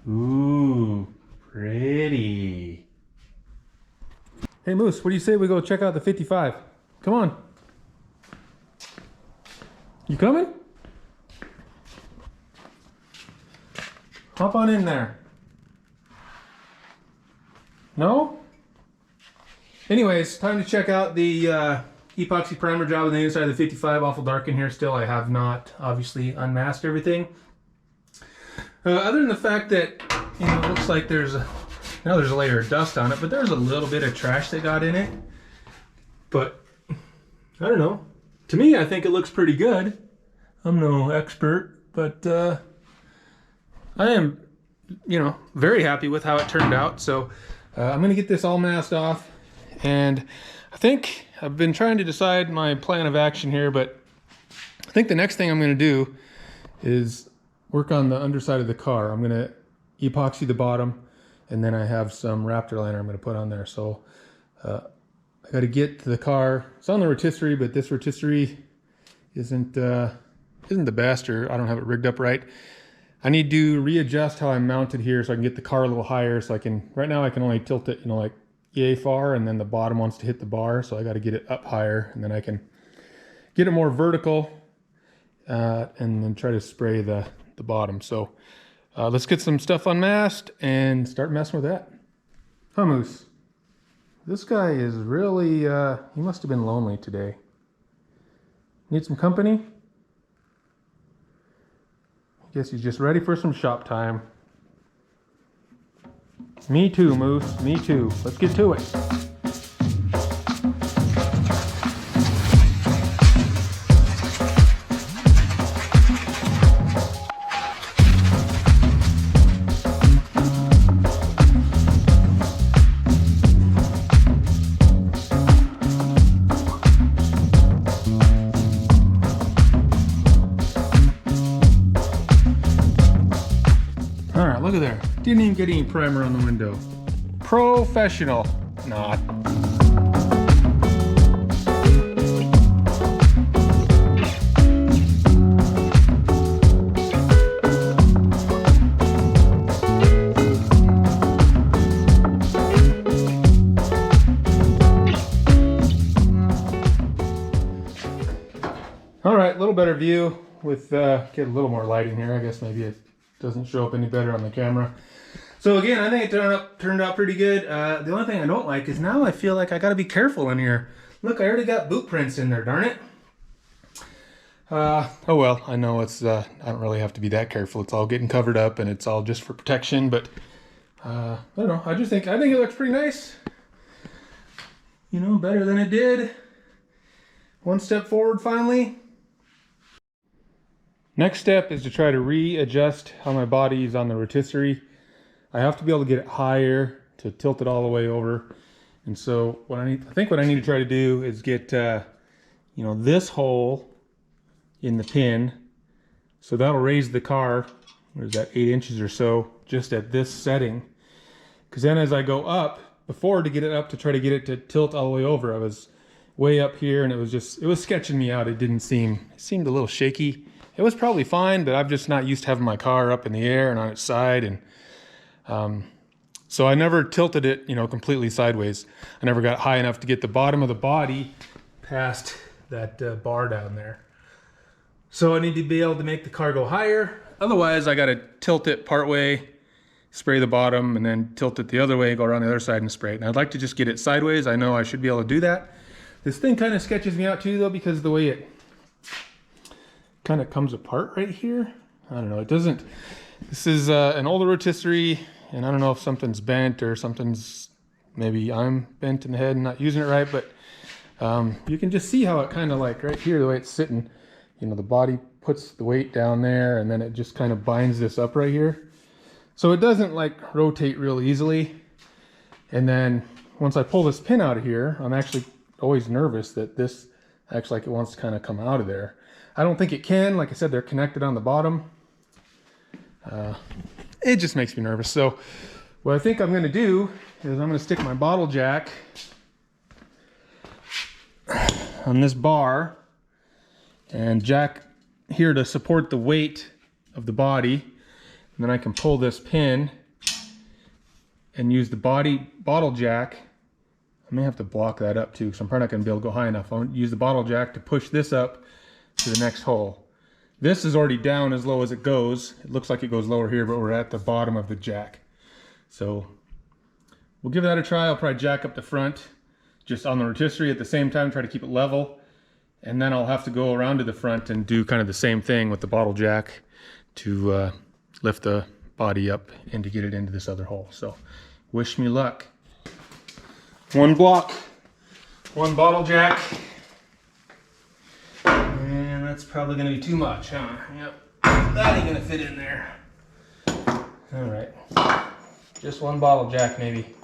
Ooh, pretty. Hey Moose, what do you say we go check out the 55? Come on. You coming? Hop on in there. No? Anyways, time to check out the epoxy primer job on the inside of the 55. Awful dark in here still. I have not obviously unmasked everything. Other than the fact that, you know, it looks like there's a layer of dust on it, but there's a little bit of trash that got in it. But I don't know. To me, I think it looks pretty good. I'm no expert, but I am, you know, very happy with how it turned out. So I'm gonna get this all masked off, and I think I've been trying to decide my plan of action here, but I think the next thing I'm gonna do is work on the underside of the car. I'm gonna epoxy the bottom, and then I have some Raptor liner I'm gonna put on there. So I gotta get to the car. It's on the rotisserie, but this rotisserie isn't the best, or I don't have it rigged up right. I need to readjust how I'm mounted here so I can get the car a little higher. So I can, right now I can only tilt it, you know, like yay far, and then the bottom wants to hit the bar. So I got to get it up higher, and then I can get it more vertical and then try to spray the bottom. So let's get some stuff unmasked and start messing with that. Huh, Moose? This guy is really, he must have been lonely today. Need some company? Guess he's just ready for some shop time. Me too, Moose. Me too. Let's get to it. Look at there. Didn't even get any primer on the window. Professional. Not. All right, a little better view with get a little more lighting here. I guess maybe it doesn't show up any better on the camera. So again, I think it turned out pretty good. The only thing I don't like is now I feel like I got to be careful in here. Look, I already got boot prints in there, darn it. Oh well, I know it's, I don't really have to be that careful. It's all getting covered up and it's all just for protection, but I don't know. I think it looks pretty nice. You know, better than it did. One step forward finally. Next step is to try to readjust how my body is on the rotisserie. I have to be able to get it higher to tilt it all the way over. And so I think what I need to try to do is get, you know, this hole in the pin. So that'll raise the car, where's that, 8 inches or so, just at this setting. Because then as I go up, before to get it up to try to get it to tilt all the way over, I was way up here and it was sketching me out. It seemed a little shaky. It was probably fine, but I'm just not used to having my car up in the air and on its side. And so I never tilted it, you know, completely sideways. I never got high enough to get the bottom of the body past that bar down there. So I need to be able to make the car go higher. Otherwise, I got to tilt it part way, spray the bottom, and then tilt it the other way, go around the other side and spray it. And I'd like to just get it sideways. I know I should be able to do that. This thing kind of sketches me out too, though, because the way it kind of comes apart right here. I don't know, it doesn't. This is an older rotisserie, and I don't know if something's bent or something's, maybe I'm bent in the head and not using it right, but you can just see how it kind of, like right here, the way it's sitting, you know, the body puts the weight down there and then it just kind of binds this up right here. So it doesn't like rotate real easily. And then once I pull this pin out of here, I'm actually always nervous that this acts like it wants to kind of come out of there. I don't think it can. Like I said, they're connected on the bottom. It just makes me nervous. So what I think I'm going to do is I'm going to stick my bottle jack on this bar and jack here to support the weight of the body. And then I can pull this pin and use the bottle jack. I may have to block that up too, because I'm probably not going to be able to go high enough. I'll use the bottle jack to push this up to the next hole. This is already down as low as it goes. It looks like it goes lower here, but we're at the bottom of the jack. So we'll give that a try. I'll probably jack up the front just on the rotisserie at the same time, try to keep it level. And then I'll have to go around to the front and do kind of the same thing with the bottle jack to lift the body up and to get it into this other hole. So wish me luck. One block, one bottle jack. And that's probably gonna be too much, huh? Yep, that ain't gonna fit in there. All right, just one bottle jack maybe.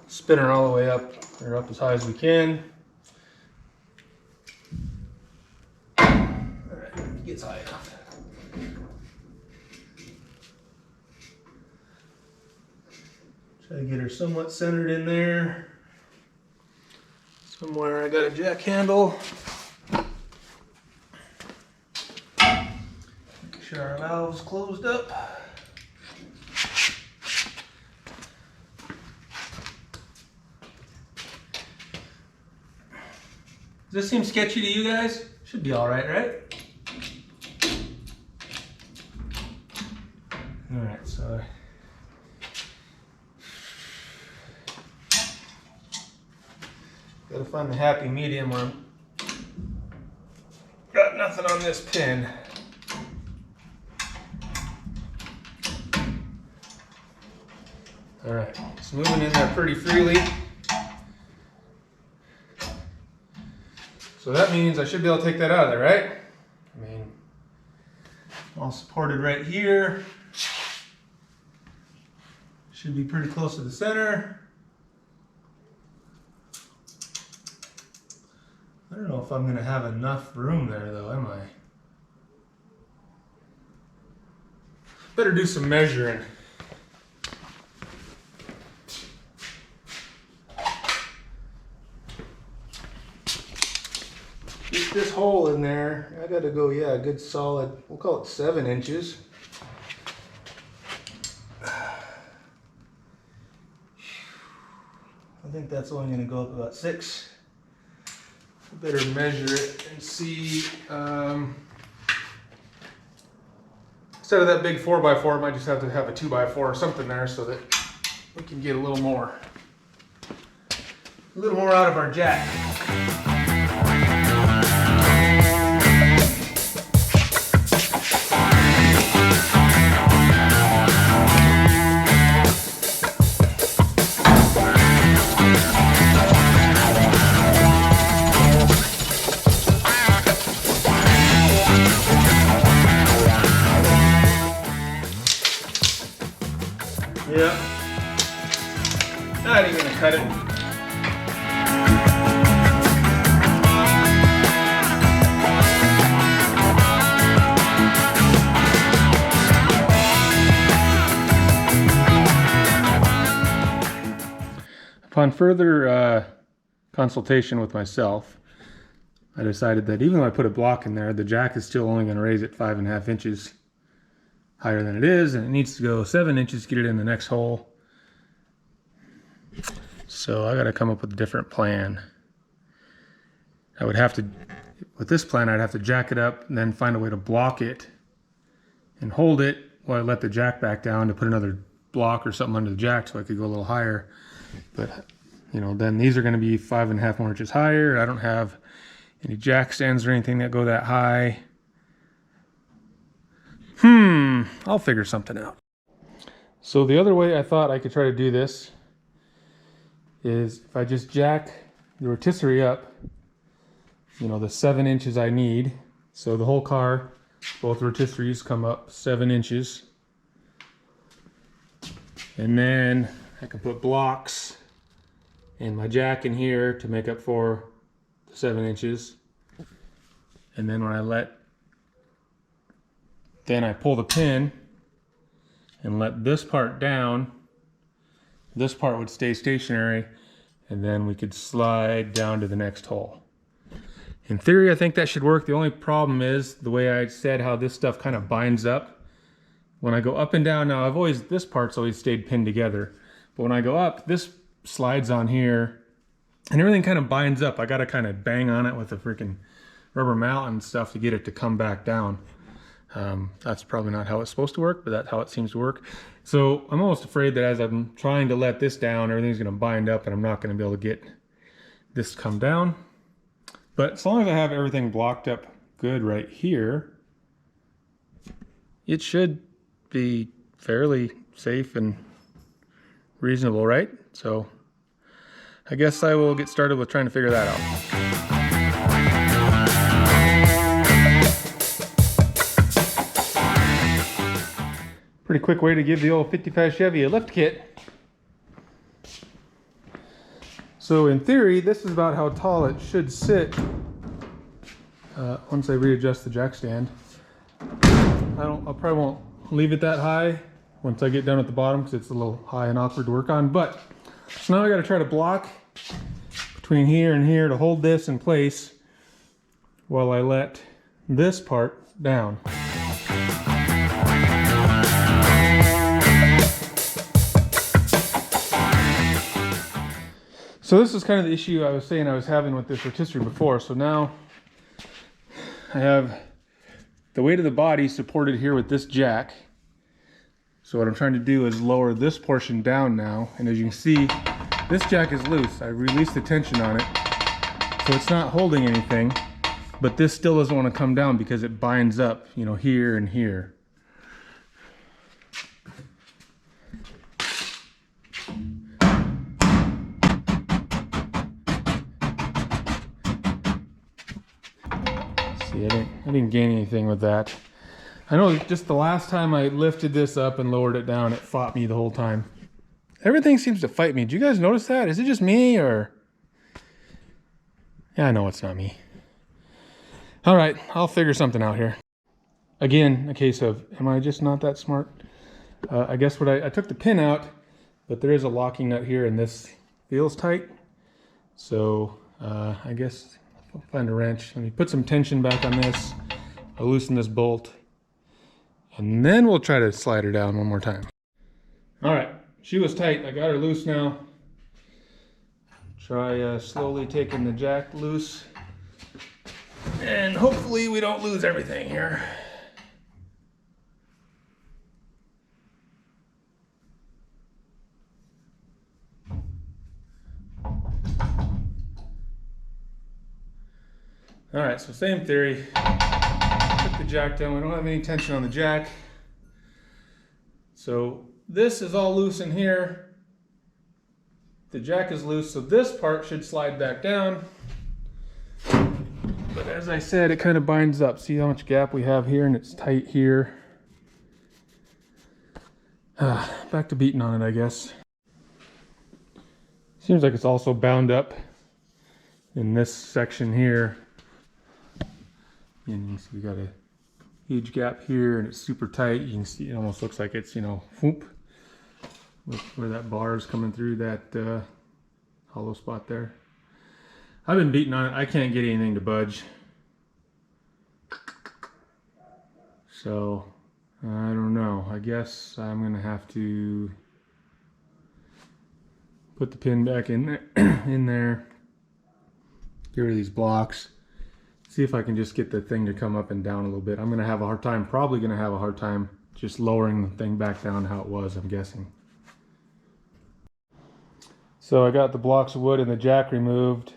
Spin her all the way up, or up as high as we can. All right, gets high enough. Try to get her somewhat centered in there. Somewhere I got a jack handle. Make sure our valve's closed up. Does this seem sketchy to you guys? Should be all right, right? All right, so gotta find the happy medium where I'm got nothing on this pin. All right, it's moving in there pretty freely. So that means I should be able to take that out of there, right? I mean, all supported right here. Should be pretty close to the center. I don't know if I'm gonna have enough room there though, am I? Better do some measuring. Get this hole in there. I gotta go, yeah, a good solid, we'll call it 7 inches. I think that's only gonna go up about 6. Better measure it and see. Instead of that big 4x4, I might just have to have a 2x4 or something there so that we can get a little more out of our jack. Yeah, not even gonna cut it. Upon further consultation with myself, I decided that even though I put a block in there, the jack is still only going to raise it 5.5 inches higher than it is, and it needs to go 7 inches to get it in the next hole. So I got to come up with a different plan. I would have to, with this plan, I'd have to jack it up and then find a way to block it and hold it while I let the jack back down to put another block or something under the jack so I could go a little higher. But, you know, then these are going to be 5.5 more inches higher. I don't have any jack stands or anything that go that high. I'll figure something out. So the other way I thought I could try to do this is if I just jack the rotisserie up, you know, the 7 inches I need. So the whole car, both rotisseries come up 7 inches. And then I can put blocks and my jack in here to make up for the 7 inches. And then when then I pull the pin and let this part down. This part would stay stationary, and then we could slide down to the next hole. In theory, I think that should work. The only problem is the way I said how this stuff kind of binds up. When I go up and down, now this part's always stayed pinned together, But when I go up, this slides on here and everything kind of binds up. I got to kind of bang on it with a freaking rubber mallet and stuff to get it to come back down. That's probably not how it's supposed to work, but that's how it seems to work. So I'm almost afraid that as I'm trying to let this down, everything's going to bind up and I'm not going to be able to get this to come down. But as long as I have everything blocked up good right here, it should be fairly safe and reasonable, right? So I guess I will get started with trying to figure that out. Pretty quick way to give the old 55 Chevy a lift kit. So in theory, this is about how tall it should sit once I readjust the jack stand. I probably won't leave it that high once I get down at the bottom because it's a little high and awkward to work on. But so now I got to try to block between here and here to hold this in place while I let this part down. So this is kind of the issue I was saying I was having with this rotisserie before. So now I have the weight of the body supported here with this jack. So what I'm trying to do is lower this portion down now. And as you can see, this jack is loose. I released the tension on it. So it's not holding anything, but this still doesn't want to come down because it binds up, you know, here and here. See, I didn't gain anything with that. I know just the last time I lifted this up and lowered it down, it fought me the whole time. Everything seems to fight me. Do you guys notice that? Is it just me or? Yeah, I know it's not me. All right, I'll figure something out here. Again, a case of, am I just not that smart? I guess what I took the pin out, but there is a locking nut here and this feels tight. So I guess I'll find a wrench. Let me put some tension back on this. I'll loosen this bolt. And then we'll try to slide her down one more time. All right, she was tight. I got her loose now. Try slowly taking the jack loose. And hopefully we don't lose everything here. All right, so same theory. Took the jack down. We don't have any tension on the jack. So this is all loose in here. The jack is loose, so this part should slide back down. But as I said, it kind of binds up. See how much gap we have here, and it's tight here. Back to beating on it, I guess. Seems like it's also bound up in this section here. And you see we got a huge gap here and it's super tight. You can see it almost looks like it's, you know, whoop, where that bar is coming through that hollow spot there. I've been beating on it. I can't get anything to budge. So I don't know. I guess I'm gonna have to put the pin back in there, get rid of these blocks. See if I can just get the thing to come up and down a little bit. I'm gonna have a hard time, probably gonna have a hard time just lowering the thing back down how it was, I'm guessing. So I got the blocks of wood and the jack removed,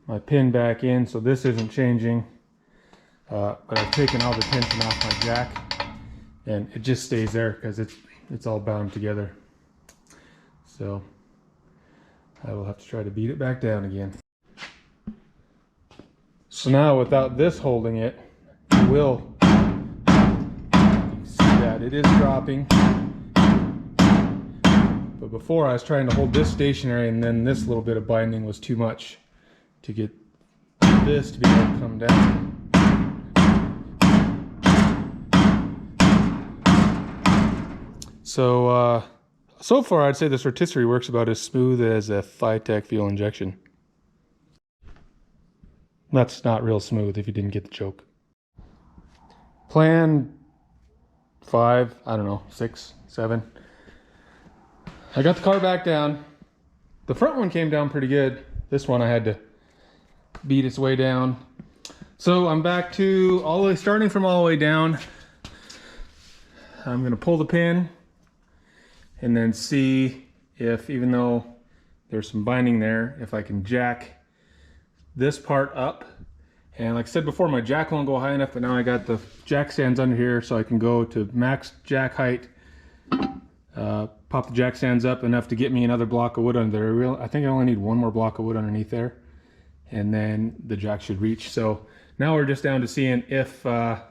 my pin back in, so this isn't changing. But I've taken all the tension off my jack and it just stays there because it's all bound together. So I will have to try to beat it back down again. So now without this holding it, it will, see that it is dropping. But before I was trying to hold this stationary and then this little bit of binding was too much to get this to be able to come down. So, so far I'd say this rotisserie works about as smooth as a Phytech fuel injection. That's not real smooth if you didn't get the joke. Plan 5, I don't know, 6, 7. I got the car back down. The front one came down pretty good. This one I had to beat its way down. So I'm back to starting from all the way down. I'm gonna pull the pin and then see if, even though there's some binding there, if I can jack this part up. And like I said before, my jack won't go high enough, but now I got the jack stands under here so I can go to max jack height. Pop the jack stands up enough to get me another block of wood under there. I think I only need one more block of wood underneath there, and then the jack should reach. So now we're just down to seeing if I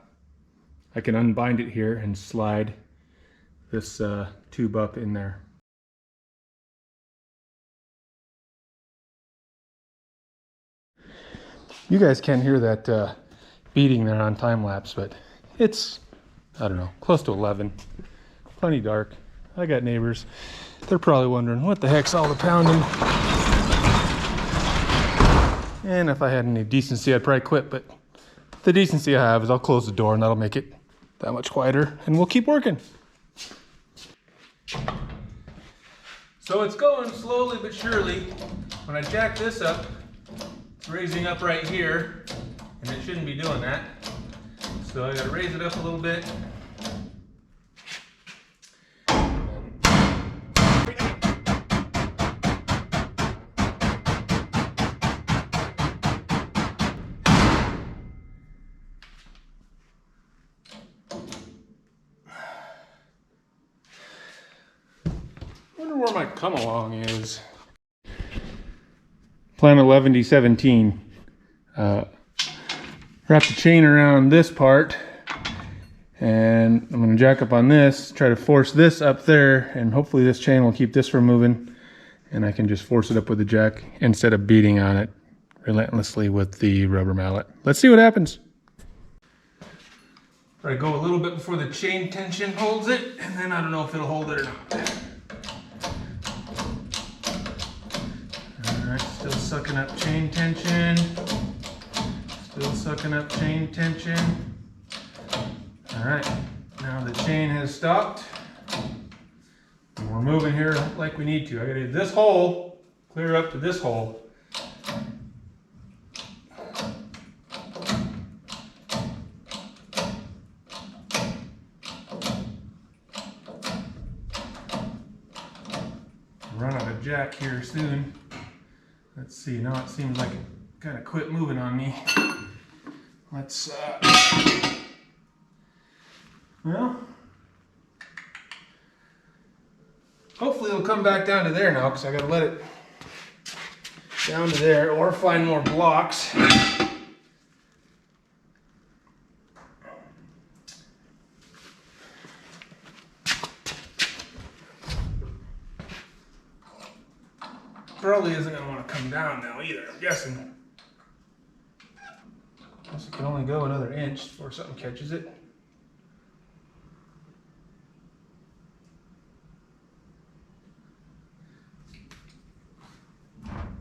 can unbind it here and slide this tube up in there. You guys can't hear that beating there on time lapse, but it's, I don't know, close to 11. Plenty dark. I got neighbors. They're probably wondering what the heck's all the pounding. And if I had any decency, I'd probably quit, but the decency I have is I'll close the door and that'll make it that much quieter, and we'll keep working. So it's going slowly but surely. When I jack this up, it's raising up right here, and it shouldn't be doing that. So I gotta raise it up a little bit. Wonder where my come along is. Plan 11D17. Wrap the chain around this part, and I'm going to jack up on this, try to force this up there, and hopefully this chain will keep this from moving, and I can just force it up with the jack instead of beating on it relentlessly with the rubber mallet. Let's see what happens. I go a little bit before the chain tension holds it, and then I don't know if it'll hold it or not. Alright, still sucking up chain tension. Still sucking up chain tension. Alright, now the chain has stopped. And we're moving here like we need to. I gotta get this hole clear up to this hole. Run out of jack here soon. Let's see, now it seems like it kind of quit moving on me. Let's, well, hopefully it'll come back down to there now, because I gotta let it down to there or find more blocks. Probably isn't going to want to come down now either, I'm guessing. Guess it can only go another inch before something catches it.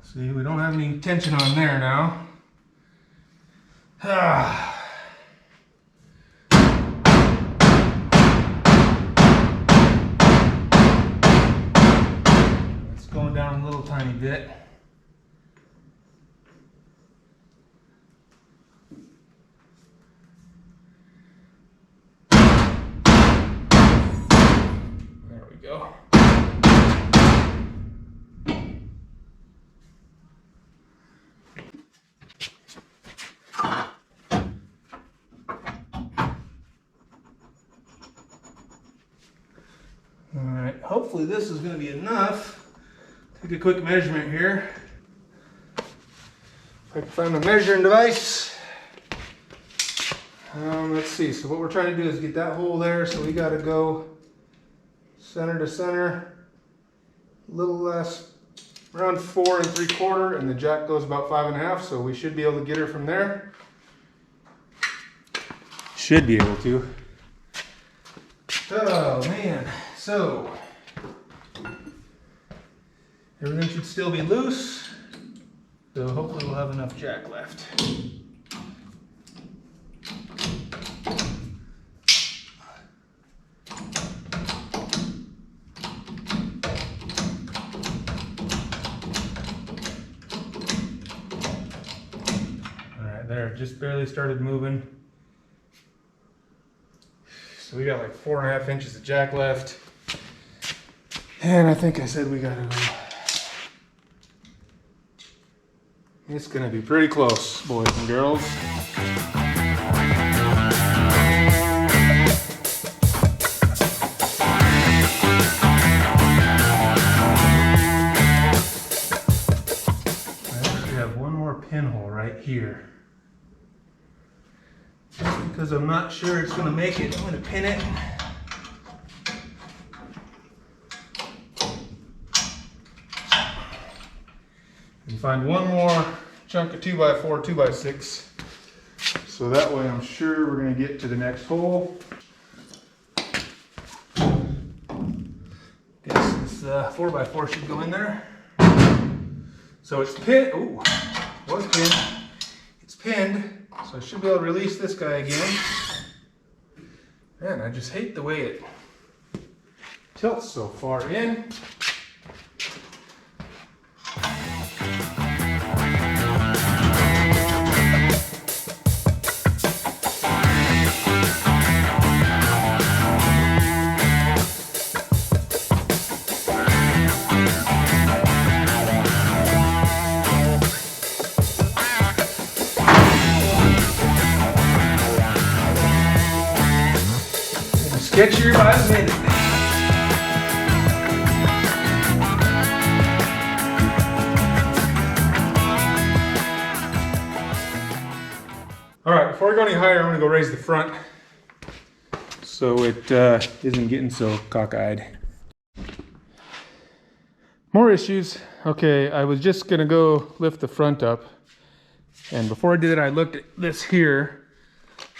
See, we don't have any tension on there now. Going down a little tiny bit. There we go. All right, hopefully this is going to be enough. Take a quick measurement here. If I can find my measuring device. Let's see, so what we're trying to do is get that hole there, so we got to go center to center, a little less, around 4 3/4, and the jack goes about 5 1/2, so we should be able to get her from there. Should be able to. Oh man, so everything should still be loose, so hopefully we'll have enough jack left. there, it just barely started moving. So we got like 4.5 inches of jack left. And I think I said we gotta go. It's gonna be pretty close, boys and girls. Pinhole right here. Just because I'm not sure it's going to make it, I'm going to pin it. And find one more chunk of 2x4, 2x6. So that way I'm sure we're going to get to the next hole. Guess this 4x4 should go in there. So it's pinned. Ooh. Was pinned. It's pinned, so I should be able to release this guy again. Man, I just hate the way it tilts so far in. Sketchier by the minute. All right, before we go any higher, I'm going to go raise the front so it isn't getting so cockeyed. More issues. Okay, I was just going to go lift the front up, and before I did it, I looked at this here.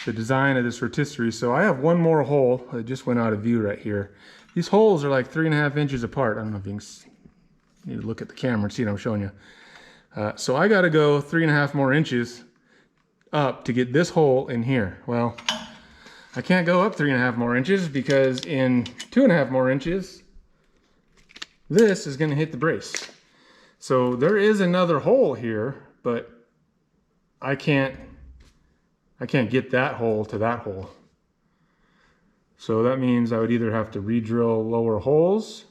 The design of this rotisserie. So I have one more hole that just went out of view right here. These holes are like 3.5 inches apart. I don't know if you can need to look at the camera and see what I'm showing you. So I got to go 3.5 more inches up to get this hole in here. Well, I can't go up 3.5 more inches because in 2.5 more inches, this is going to hit the brace. So there is another hole here, but I can't get that hole to that hole. So that means I would either have to re-drill lower holes,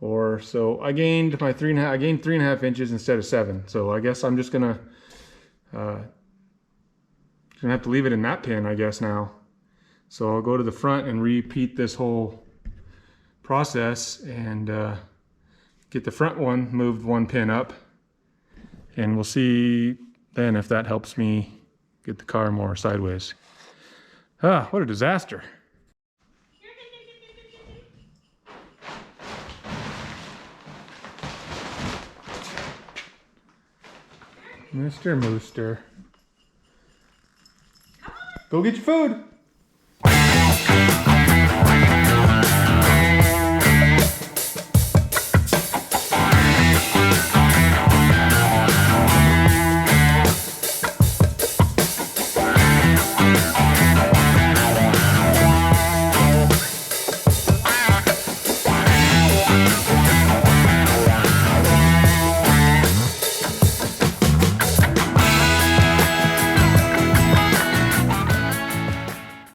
or so I gained my 3.5 inches instead of 7. So I guess I'm just gonna have to leave it in that pin, I guess now. So I'll go to the front and repeat this whole process and get the front one moved 1 pin up, and we'll see then if that helps me get the car more sideways. Ah, what a disaster. Mr. Mooster. Go get your food.